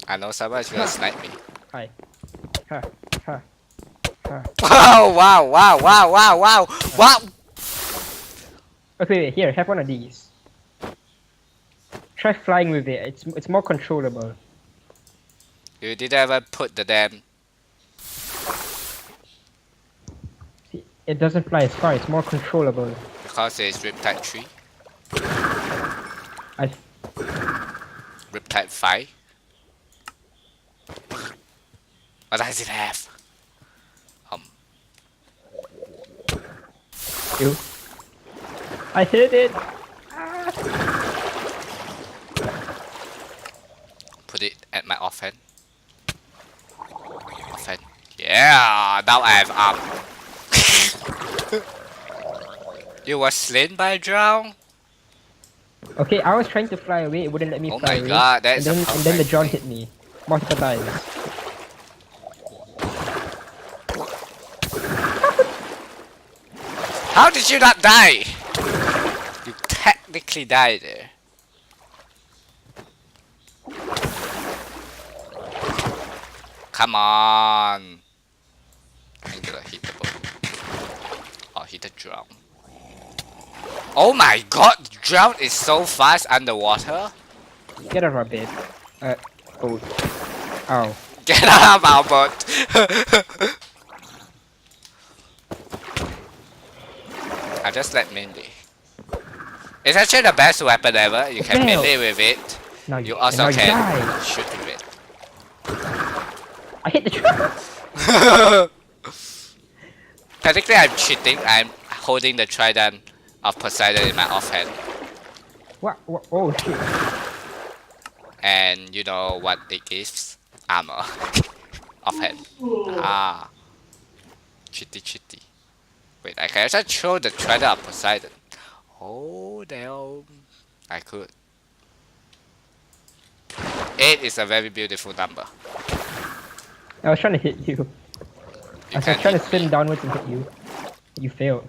I know someone's gonna snipe me. Hi. Ha. Ha. Ha. Oh wow, wow, wow, wow, wow, wow! Okay, wait, here, have one of these. Try flying with it. It's more controllable. You didn't ever put the damn. See, it doesn't fly as far. It's more controllable. Because it's Riptide 3, I Riptide 5. What does it have? you. I hit it. Put it at my offhand. Offhand. Yeah, now I have arm. You were slain by a drown? Okay, I was trying to fly away. It wouldn't let me Oh fly my away. god, that's and then the perfect drone thing. hit me multiple times. How did you not die? You technically died there. Come on. I'm gonna hit the boat. Or hit the drown. Oh my god, the drown is so fast underwater. Get out of our bed. Oh. Ow. Get out of our boat. I just let melee. It's actually the best weapon ever. You can Fail. melee with it. Now You and also now you can die. shoot with it. I hit the drone. Technically, I'm cheating. I'm holding the trident of Poseidon in my offhand. What? Oh shit. And you know what it gives? Armor. Offhand. Ah. Cheaty cheaty. Wait, I can actually throw the trident of Poseidon. Oh damn. I could. 8 is a very beautiful number. I was trying to hit you. You I was can trying to hit spin me. downwards and hit you. You failed.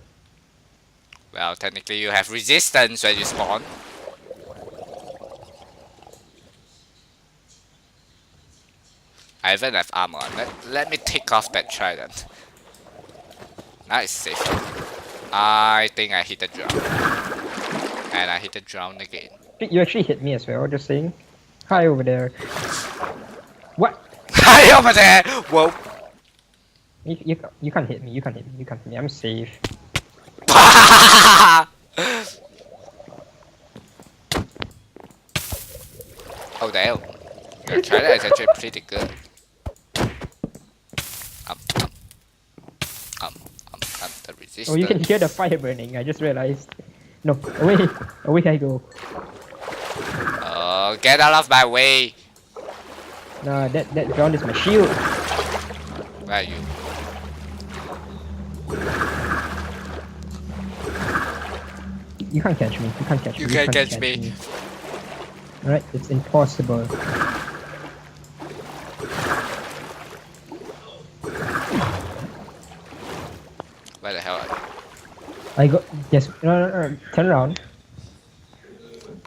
Well, technically you have resistance when you spawn. I even have armor. Let me take off that trident. Now it's safe. I think I hit the drown. And I hit the drown again. You actually hit me as well, just saying. Hi over there. What? Hi over there! Whoa! You can't hit me, you can't hit me, you can't hit me. I'm safe. Oh damn. Your trident is actually pretty good. The resistance. Oh, you can hear the fire burning, I just realized. No, away! Away I go. Oh, get out of my way! Nah, that drone is my shield. Where are you? You can't catch me, you can't catch me. You can't catch me. Alright, it's impossible. Where the hell are you? I got. Yes, no, turn around.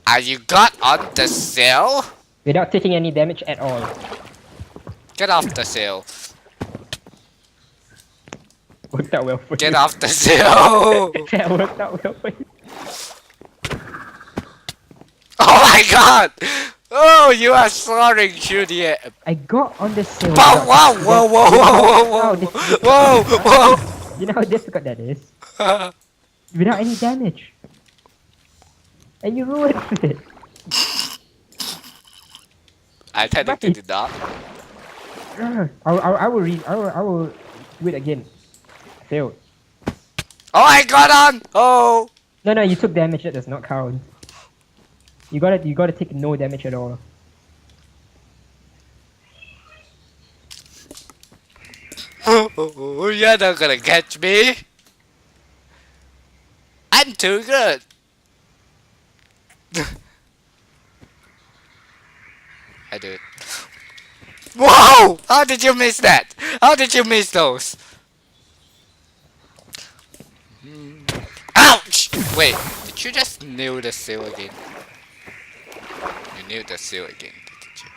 Are you got on the sail? Without taking any damage at all. Get off the sail. Worked out well for Get you. off the sail! That worked out well for you. Oh my god! Oh, you are soaring through the air. I got on the sail. Whoa, whoa, whoa, whoa, whoa, whoa, whoa, whoa, You know how difficult that is? whoa. Without any damage. And you ruined it. I technically did not. I will do it again. Failed. Oh, I got on! Oh! No, you took damage. That does not count. You gotta take no damage at all. Oh, you're not gonna catch me. I'm too good. I do it. Whoa! How did you miss that? How did you miss those? Ouch! Wait, did you just nail the sail again? You nailed the sail again, didn't you?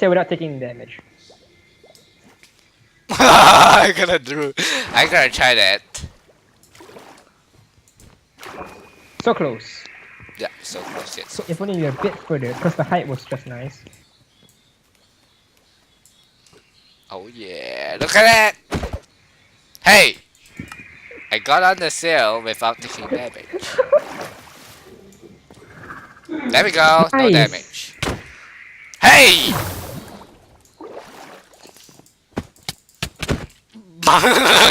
sail without taking damage. I'm gonna try that. So close. Yeah, so close, yes. So if only you're a bit further, because the height was just nice. Oh yeah, look at that! Hey! I got on the sail without taking damage. There we go, no Nice. damage. Hey!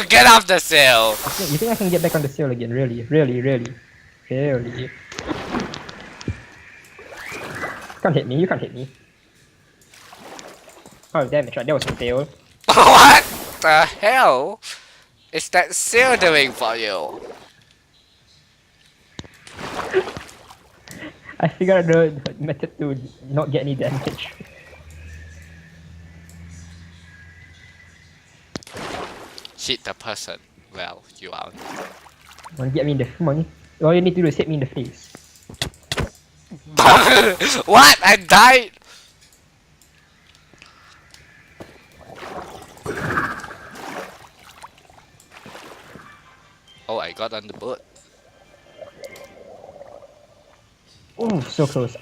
Get off the sail! You think I can get back on the sail again? Really? Really? Can't hit me, you can't hit me. Oh, damage, right? That was a fail. What the hell is that sail doing for you? I figured out the method to not get any damage. Hit the person. Well, you are. Wanna get me in the... Come on. All you need to do is hit me in the face. What? I died? Oh, I got on the boat. Oh, so close.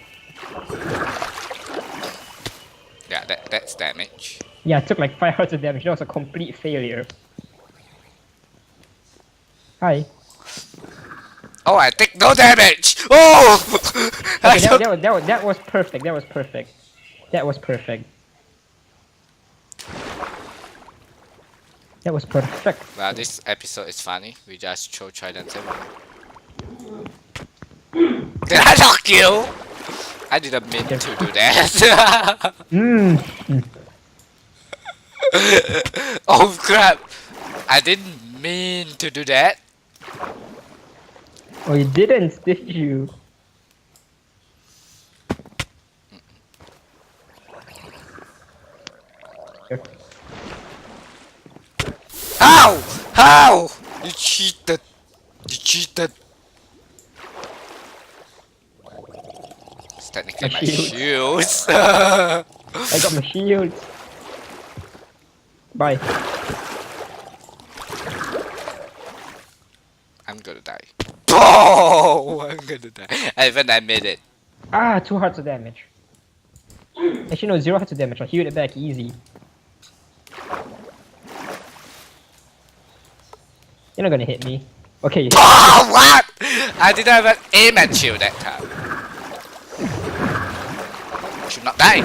Yeah, that's damage. Yeah, I took like 5 hearts of damage. That was a complete failure. Hi. Oh, I take no damage! Oh! Okay, that was perfect. That was perfect. That was perfect. That was perfect. Well, this episode is funny. We just throw tridents everywhere. Did I knock you? I didn't mean to do that. Mmm. Oh crap! I didn't mean to do that. Oh, you didn't, did you? How? How? You cheated. You cheated. It's technically My my shield. shoes. I got my shield. Bye. I'm gonna die. Oh, I'm gonna die. Even I made it. Ah, 2 hearts of damage. Actually, no, 0 hearts of damage. I'll heal it back easy. You're not gonna hit me. Okay, you hit me. Oh, what? I didn't even aim at you that time. You should not die.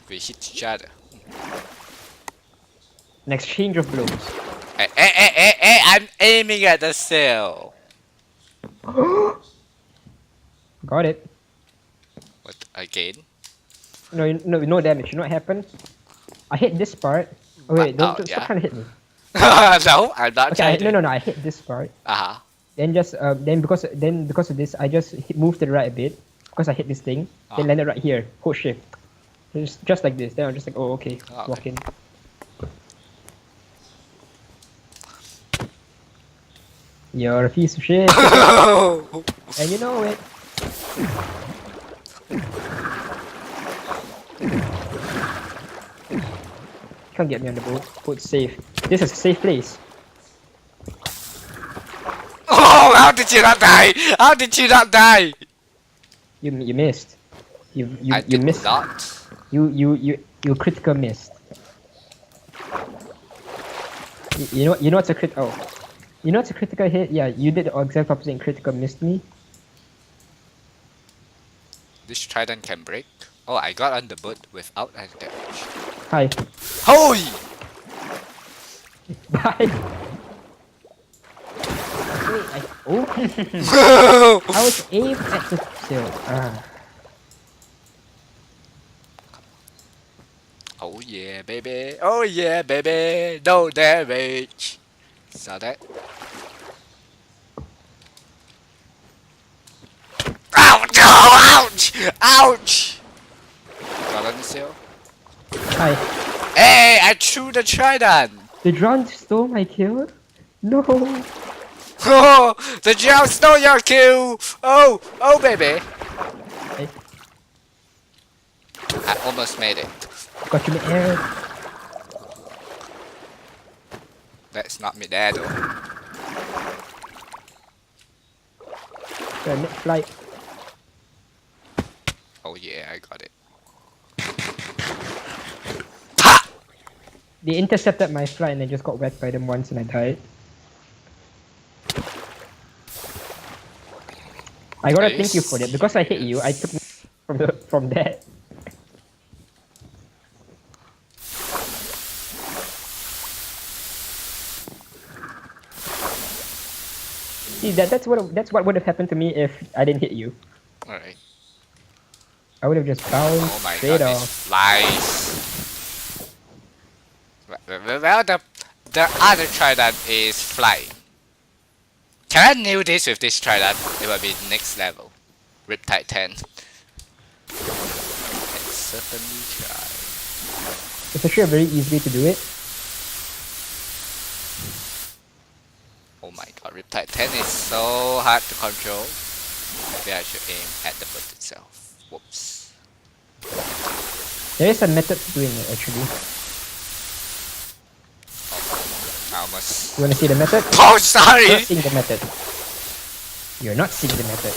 We hit each other. An exchange of blows. Hey, I'm aiming at the sail. Got it. What, again? No damage. You know what happened? I hit this part. Oh wait, don't yeah. stop trying to hit me. No, I'm not Okay, trying. no, I hit this part. Uh-huh. Then because of this, I just moved to the right a bit because I hit this thing. Then Ah. landed right here. Hold shift. Just like this. Then I'm just like, oh okay, Okay. walk in. You're a piece of shit, and you know it. Can't get me on the boat. Boat's safe. This is a safe place. Oh, how did you not die? How did you not die? You missed. You I did missed. not. You critical missed. You know what's a crit? Oh, you know what's a critical hit? Yeah, you did the exact opposite and critical missed me. This trident can break. Oh, I got on the boat without any damage. Hi. Holy! Bye. Wait, oh. I was aimed at the sail. Ah. Oh yeah, baby. Oh yeah, baby. No damage. Saw that? Ouch! Oh, ouch! Ouch! Got on the sail. Hi. Hey, I threw the trident. The drone stole my kill? No. Oh, the drown stole your kill. Oh, baby. Hey. I almost made it. Got you in the air. That's not me there though. Mid-flight. Oh yeah, I got it. Ha! They intercepted my flight and I just got whacked by them once and I died. I gotta thank you for that because I hit you. I took from that. See that's what would have happened to me if I didn't hit you. Alright. I would have just bounced Oh my straight god, off. these flies. Well, the other trident is flying. Can I nail this with this trident? It will be next level. Riptide 10. Let's certainly try. It's actually a very easy way to do it. Oh my god, Riptide 10 is so hard to control. Maybe I should aim at the boat itself. Whoops. There is a method to doing it actually. I almost... You wanna see the method? Oh, You're sorry! not seeing the method. You're not seeing the method.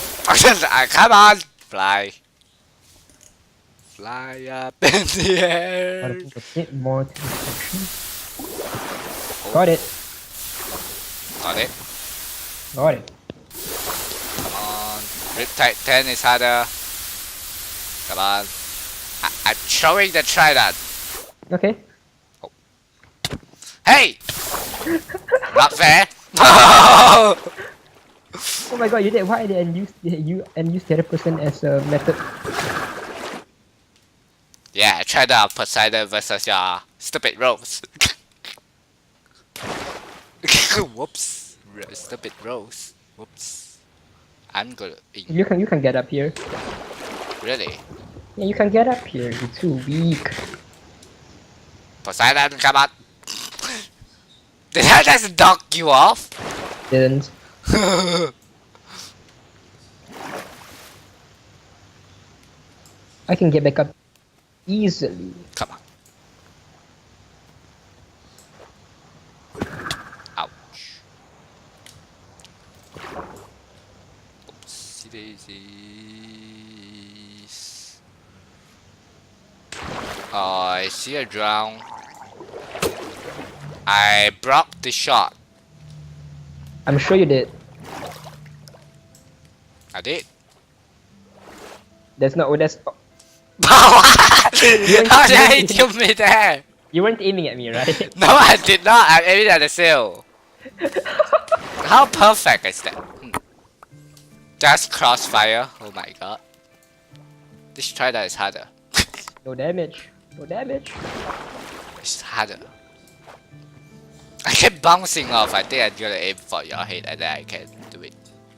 Come on! Fly. Fly up in the Gotta air. move a bit more to the section. Got it. Got it. Got it. Come on. Riptide 10 is harder. Come on. I'm throwing the trident. Okay. Hey! Not fair. Oh my god, you did why and use the other person as a method. Yeah, I tried out Poseidon versus your stupid Rose. Whoops. Stupid Rose. Whoops. I'm good. You can get up here. Really? Yeah, you can get up here. You're too weak. Poseidon, come on. Did I just knock you off? Didn't. I can get back up easily. Come on. Ouch. Oopsie daisies. Oh, I see a drown. I blocked the shot. I'm sure you did. I did. That's not. That's. How did I kill me there? You weren't aiming at me, right? No, I did not. I'm aiming at the sail. How perfect is that? Just crossfire. Oh my god. This trident is harder. No damage. No damage. It's harder. I keep bouncing off. I think I'm gonna aim for your head and then I can do it.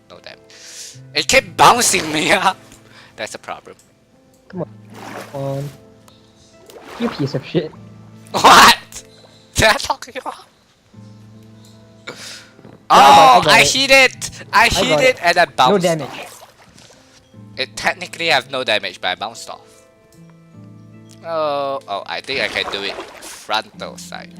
No damage. It kept bouncing me up. That's a problem. Come on. You piece of shit. What? Did I talk you about? I Oh, got I it. hit it! I hit got it and I bounced No damage. off. It technically have no damage, but I bounced off. Oh, I think I can do it frontal side.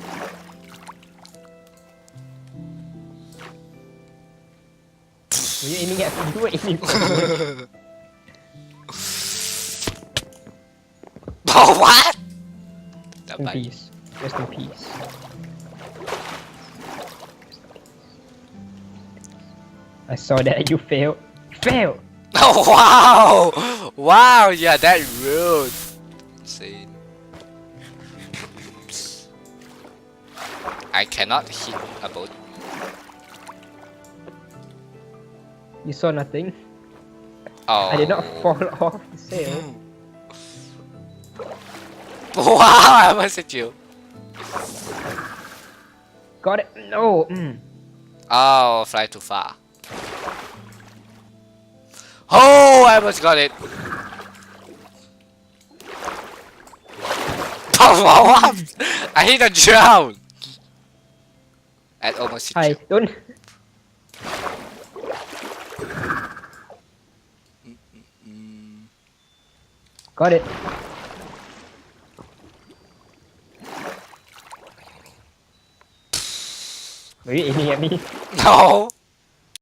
Were you aiming at me? You were aiming for me. Oh, what? Rest in peace. Rest in peace. I saw that you failed. You failed! Oh, wow! Wow, yeah, that rude. Insane. Oops. I cannot hit a boat. You saw nothing. Oh. I did not fall off the sail. Wow, I almost hit you. Got it. No. Oh, fly too far. Oh, I almost got it. Oh, wow. I hit a drown. I almost hit Hi. you. Don't. Got it. Are you aiming at me? No.